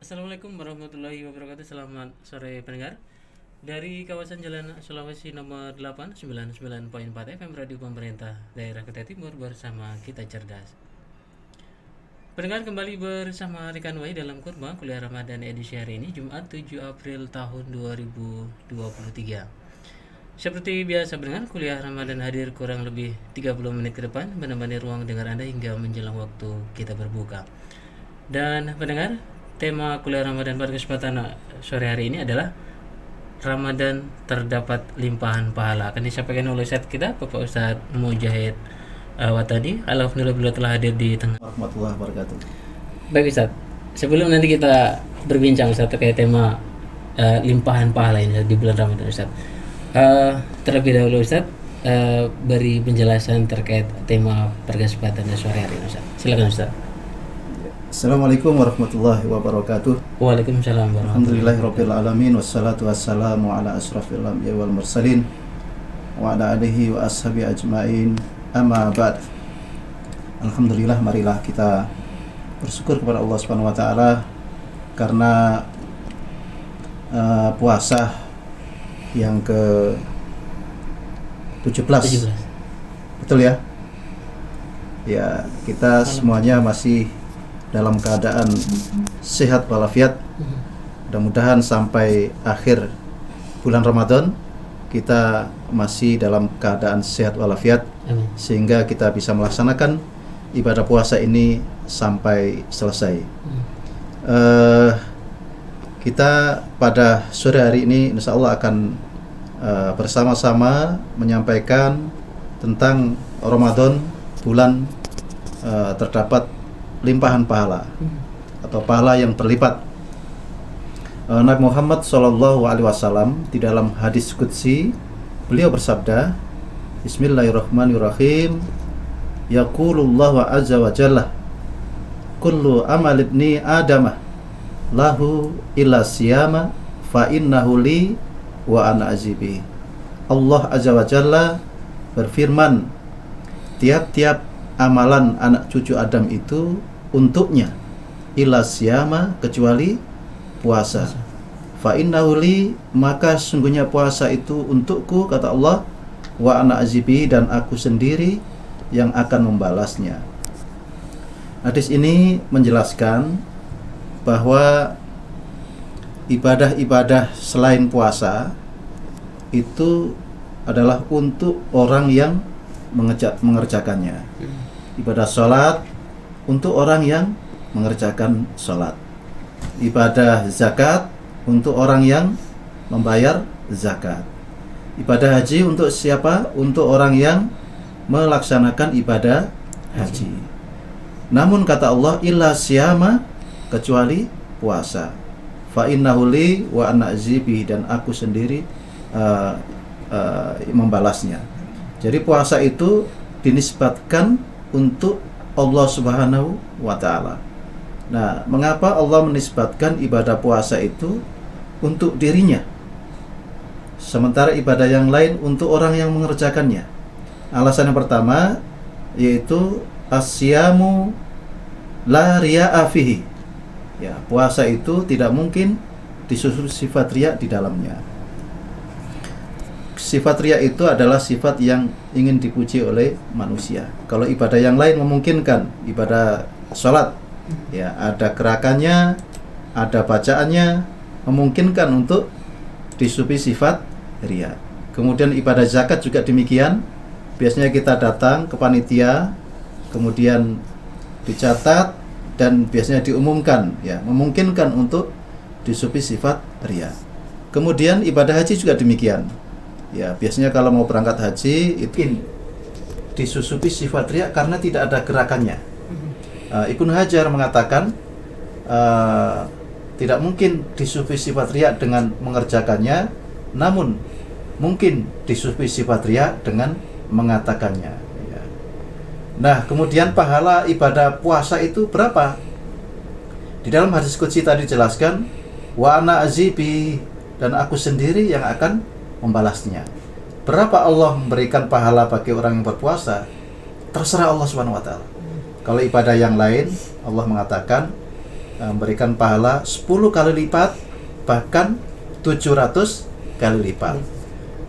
Assalamualaikum warahmatullahi wabarakatuh. Selamat sore pendengar. Dari kawasan Jalan Sulawesi nomor 899.4 FM Radio Pemerintah Daerah Kutai Timur bersama Kita Cerdas. Pendengar, kembali bersama rekan Wai dalam Kurma Kuliah Ramadan edisi hari ini Jumat 7 April tahun 2023. Seperti biasa pendengar, kuliah Ramadan hadir kurang lebih 30 menit ke depan menemani ruang dengar Anda hingga menjelang waktu kita berbuka. Dan pendengar, tema kuliah Ramadan pada kesempatan sore hari ini adalah Ramadan terdapat limpahan pahala. Akan disampaikan oleh Ustadz kita, Bapak Ustadz Mujahid Watadi. Alhamdulillah beliau telah hadir di tengah. Warahmatullahi wabarakatuh. Baik Ustadz, sebelum nanti kita berbincang Ustadz terkait tema limpahan pahala ini di bulan Ramadan Ustadz, terlebih dahulu Ustadz beri penjelasan terkait tema perkesempatan sore hari ini Ustadz. Silakan Ustadz. Assalamualaikum warahmatullahi wabarakatuh. Waalaikumsalam warahmatullahi Alhamdulillahirabbil alamin wassalatu wassalamu ala asrofil anbiya'i wal mursalin wa ala alihi wa ashabi ajmain. Amma ba'd. Alhamdulillah, marilah kita bersyukur kepada Allah Subhanahu wa taala karena puasa yang ke 17. Betul ya? Ya, kita semuanya masih dalam keadaan sehat walafiat. Mudah-mudahan sampai akhir bulan Ramadan kita masih dalam keadaan sehat walafiat. Amin. Sehingga kita bisa melaksanakan ibadah puasa ini sampai selesai. Kita pada sore hari ini insya Allah akan bersama-sama menyampaikan tentang Ramadan, bulan terdapat limpahan pahala atau pahala yang berlipat. Nabi Muhammad SAW di dalam hadis qudsi beliau bersabda, Bismillahirrahmanirrahim, Yaqulullahu azza wa jalla, kullu amal ibni adamah lahu illa siyama fa innahu li wa ana azibi. Allah azza wa jalla berfirman, tiap-tiap amalan anak cucu Adam itu untuknya, illa siyama, kecuali puasa. Fa innahu li, maka sungguhnya puasa itu untukku, kata Allah, wa ana azibi, dan aku sendiri yang akan membalasnya. Hadis ini menjelaskan bahwa ibadah-ibadah selain puasa itu adalah untuk orang yang mengerjakannya. Ibadah sholat untuk orang yang mengerjakan sholat. Ibadah zakat untuk orang yang membayar zakat. Ibadah haji untuk siapa? Untuk orang yang melaksanakan ibadah haji. Namun kata Allah, illa siyama, kecuali puasa. Fa innahu li wa ana azibi, dan aku sendiri membalasnya. Jadi puasa itu dinisbatkan untuk Allah Subhanahu wa ta'ala. Nah, mengapa Allah menisbatkan ibadah puasa itu untuk dirinya, sementara ibadah yang lain untuk orang yang mengerjakannya? Alasan yang pertama yaitu asyamu la riya'a fihi. Ya, puasa itu tidak mungkin disusul sifat riya di dalamnya. Sifat riya itu adalah sifat yang ingin dipuji oleh manusia. Kalau ibadah yang lain memungkinkan, ibadah sholat, ya, ada gerakannya, ada bacaannya, memungkinkan untuk disupi sifat riya. Kemudian ibadah zakat juga demikian. Biasanya kita datang ke panitia, kemudian dicatat dan biasanya diumumkan, ya, memungkinkan untuk disupi sifat riya. Kemudian ibadah haji juga demikian. Ya, biasanya kalau mau berangkat haji itu disusupi sifat riya karena tidak ada gerakannya. Ibnu Hajar mengatakan tidak mungkin disusupi sifat riya dengan mengerjakannya, namun mungkin disusupi sifat riya dengan mengatakannya. Ya. Nah, kemudian pahala ibadah puasa itu berapa? Di dalam hadis qudsi tadi jelaskan, wa ana azibi, dan aku sendiri yang akan membalasnya. Berapa Allah memberikan pahala bagi orang yang berpuasa? Terserah Allah Subhanahu wa taala. Kalau ibadah yang lain, Allah mengatakan memberikan pahala 10 kali lipat, bahkan 700 kali lipat.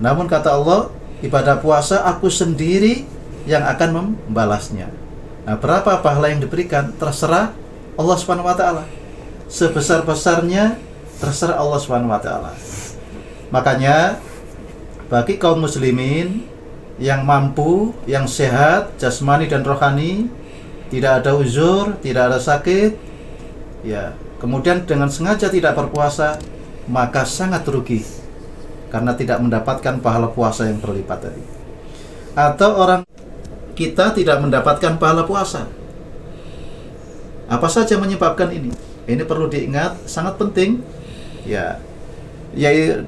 Namun kata Allah, ibadah puasa aku sendiri yang akan membalasnya. Nah, berapa pahala yang diberikan terserah Allah Subhanahu wa taala. Sebesar-besarnya terserah Allah Subhanahu wa taala. Makanya bagi kaum muslimin yang mampu, yang sehat jasmani dan rohani, tidak ada uzur, tidak ada sakit, ya, kemudian dengan sengaja tidak berpuasa, maka sangat rugi karena tidak mendapatkan pahala puasa yang berlipat tadi. Atau orang kita tidak mendapatkan pahala puasa. Apa saja menyebabkan ini? Ini perlu diingat, sangat penting. Ya,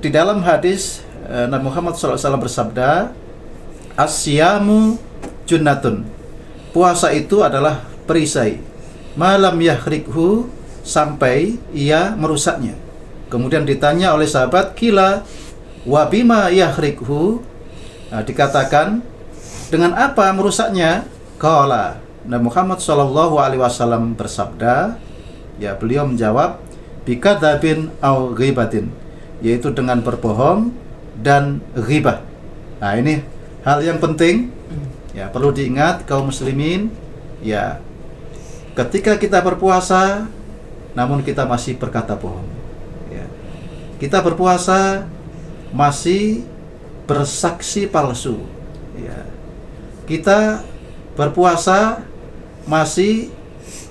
di dalam hadis Nabi Muhammad SAW bersabda, "As-siyamu junnatun." Puasa itu adalah perisai. Malam yahrikhu, sampai ia merusaknya. Kemudian ditanya oleh sahabat, "Kila wa bima yahrikhu?" Nah, dikatakan, dengan apa merusaknya? Qala, Nabi Muhammad SAW bersabda, ya, beliau menjawab, bikadzabin au ghibatin, yaitu dengan berbohong dan ghibah. Nah, ini hal yang penting, ya, perlu diingat kaum muslimin, ya, ketika kita berpuasa namun kita masih berkata bohong, ya, kita berpuasa masih bersaksi palsu, ya, kita berpuasa masih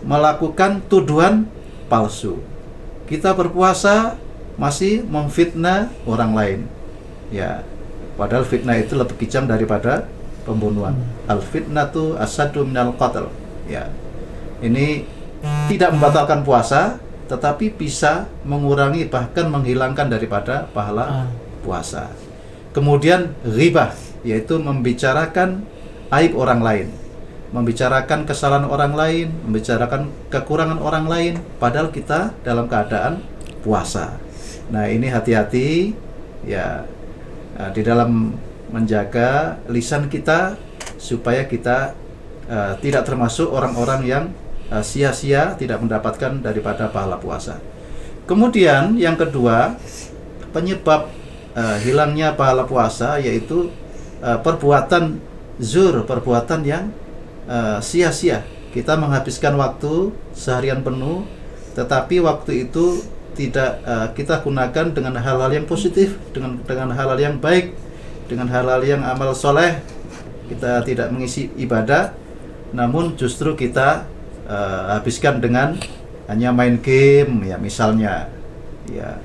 melakukan tuduhan palsu, kita berpuasa masih memfitnah orang lain, ya, padahal fitnah itu lebih kejam daripada pembunuhan. Al fitnatu asadu minal qatl, ya. Ini tidak membatalkan puasa, tetapi bisa mengurangi bahkan menghilangkan daripada pahala puasa. Kemudian ghibah, yaitu membicarakan aib orang lain, membicarakan kesalahan orang lain, membicarakan kekurangan orang lain, padahal kita dalam keadaan puasa. Nah, ini hati-hati, ya, di dalam menjaga lisan kita supaya kita tidak termasuk orang-orang yang sia-sia tidak mendapatkan daripada pahala puasa. Kemudian yang kedua, penyebab hilangnya pahala puasa yaitu perbuatan zur, perbuatan yang sia-sia. Kita menghabiskan waktu seharian penuh, tetapi waktu itu tidak kita gunakan dengan hal-hal yang positif, dengan hal-hal yang baik, dengan hal-hal yang amal soleh. Kita tidak mengisi ibadah, namun justru kita habiskan dengan hanya main game, ya, misalnya, ya,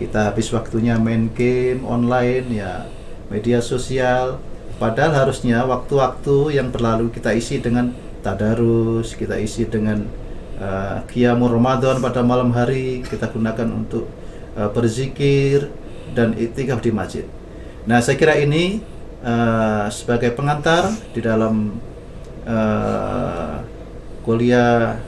kita habis waktunya main game online, ya, media sosial. Padahal harusnya waktu-waktu yang berlalu kita isi dengan tadarus, kita isi dengan qiyamul Ramadan pada malam hari, kita gunakan untuk berzikir dan iktikaf di masjid. Nah, saya kira ini sebagai pengantar di dalam kuliah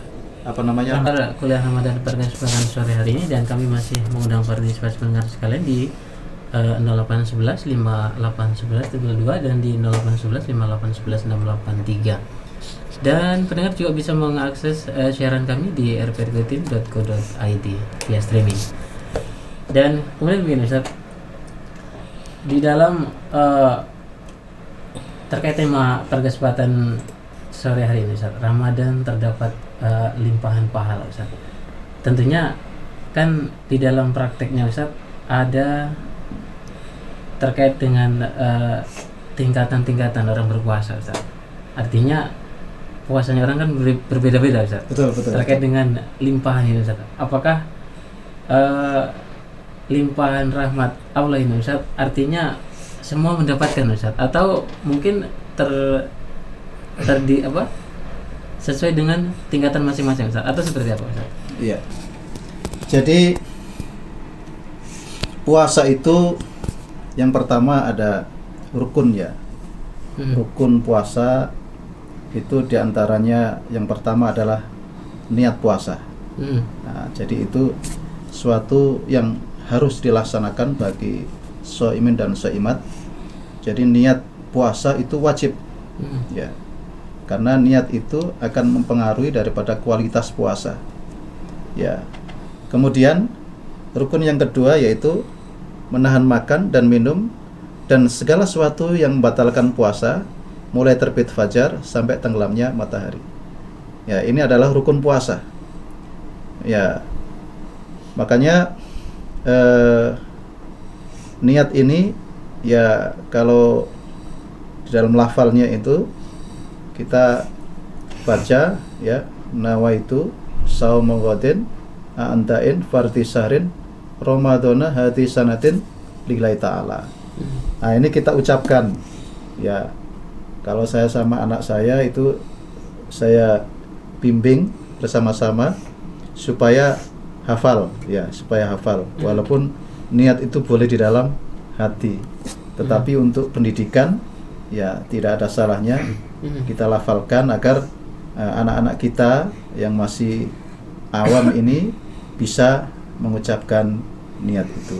kuliah Ramadan pada kesempatan sore hari ini, dan kami masih mengundang partisipasi pendengar sekalian di 0811 5811 32 dan di 0811 5811 683. Dan pendengar juga bisa mengakses siaran kami di rprteam.co.id via streaming. Dan kemudian begini, Ustaz, di dalam terkait tema perkesempatan sore hari ini, Ustaz, Ramadan terdapat limpahan pahala, Ustaz. Tentunya kan di dalam prakteknya, Ustaz, ada terkait dengan tingkatan-tingkatan orang berpuasa, Ustaz. Artinya puasanya orang kan berbeda-beda, Ustaz. Betul. Terkait dengan limpahan ini, Ustaz. Apakah limpahan rahmat Allah ini, Ustaz, artinya semua mendapatkan, Ustaz, atau mungkin sesuai dengan tingkatan masing-masing, Ustaz, atau seperti apa, Ustaz? Iya. Jadi puasa itu yang pertama ada rukun, ya. Rukun puasa itu diantaranya yang pertama adalah niat puasa. Nah, jadi itu suatu yang harus dilaksanakan bagi shaimin dan shaimat. Jadi niat puasa itu wajib, ya, karena niat itu akan mempengaruhi daripada kualitas puasa. Ya. Kemudian rukun yang kedua yaitu menahan makan dan minum dan segala sesuatu yang membatalkan puasa mulai terbit fajar sampai tenggelamnya matahari. Ya, ini adalah rukun puasa. Ya. Makanya niat ini ya kalau di dalam lafalnya itu kita baca ya, nawaitu sauma ghadin antain farti sahrin ramadhana hati sanatin lillahi ta'ala. Nah, ini kita ucapkan ya. Kalau saya sama anak saya itu saya bimbing bersama-sama supaya hafal ya, supaya hafal. Walaupun niat itu boleh di dalam hati, tetapi untuk pendidikan ya tidak ada salahnya kita lafalkan agar anak-anak kita yang masih awam ini bisa mengucapkan niat itu.